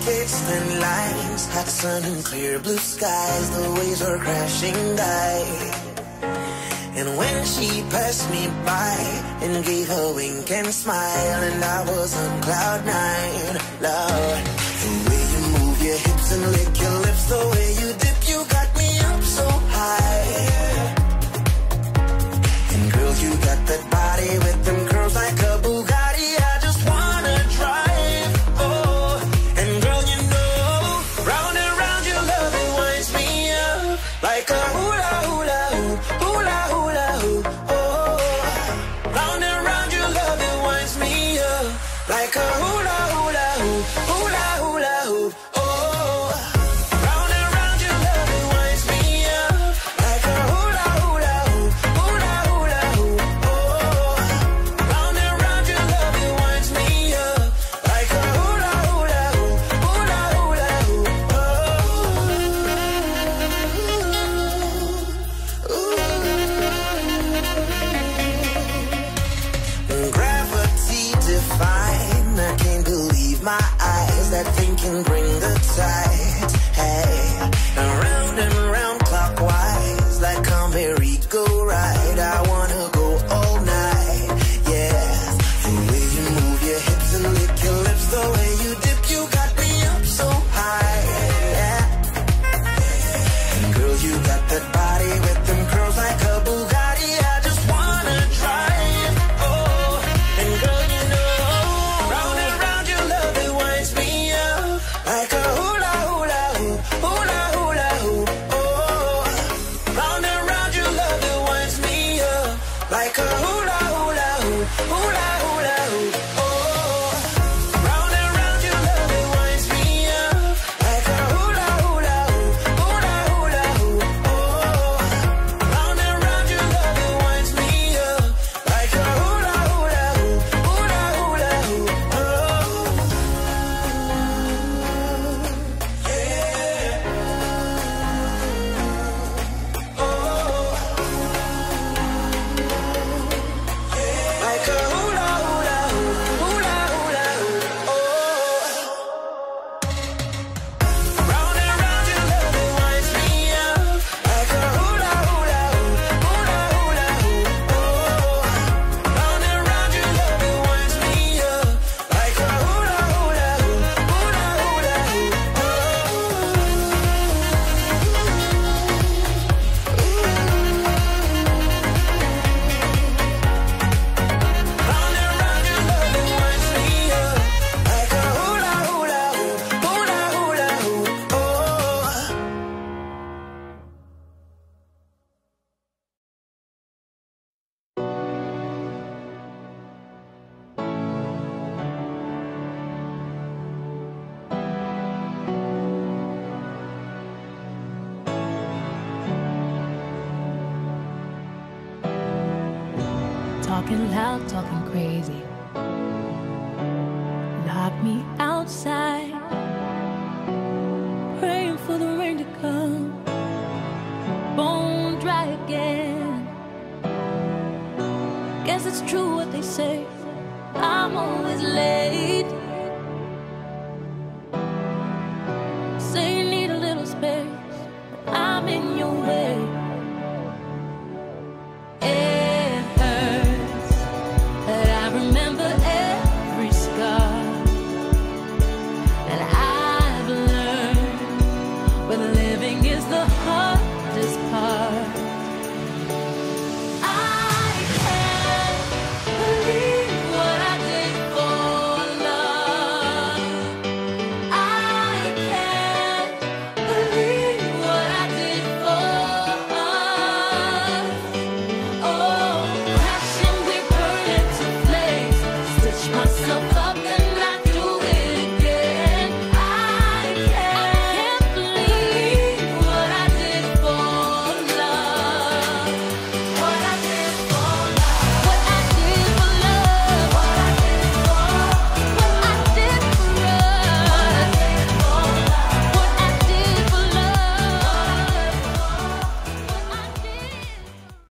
fixed thin lines, hot sun and clear blue skies. The waves were crashing by. And when she passed me by and gave a wink and smile, and I was on cloud nine. Lord, the way you move your hips and lick your lips, the way you dip, you got me up so high. And girl, you got that body with them curls like a Bugatti. I just wanna drive, oh. And girl, you know, round and round your love, it winds me up like a hula hula hoop, hula hula hoop, oh. Round and round your love, it winds me up like a hula hula hoop, hula hula hoop, oh. Round and round your love, it winds me up like a hula hula hoop, hula hula hoop, oh. Round and round your love, it winds me up like a hula hula hoop, hula hula hoop, oh. Gravity define, I can't believe my eyes. That thing can bring the tide. Hey, around and round clockwise, like a merry-go-ride. I wanna go all night, yeah. The way you move your hips and lick your lips, the way you dip, you got me up so high, yeah. And girl, you got that body with them curls like a Bugatti. I just wanna drive, oh. And girl, you know, round and round your love, it winds me up like a hula hula hoop, hula hula hoop, oh. Round and round your love, it winds me up like a hula hula hoop, hula hula hoop, oh. Round and round your love, it winds me up like a hula hula hoop, hula hula hoop, oh. Round and round your love, it winds me up like a hula hula hoop, hula hula hoop, oh. Like a hula hula hoop, hula hula hoop, oh. Round and round your love, it winds me up like a hula hula hoop, hula hula hoop, oh. Round and round your love, it winds me up like a hula hula hoop, hula hula hoop, oh. Round and round your love, it winds me up like a hula hula hoop, hula hula hoop, oh. Talking loud, talking crazy. Lock me outside, praying for the rain to come. Bone dry again. Guess it's true what they say, I'm always late. Say you need a little space, but I'm in your way. It hurts, but I remember every scar that I've learned when living is the hardest part. I can't believe what I did for love. I can't believe what I did for us. Oh, crashing, we burn into flames. Stitch myself up.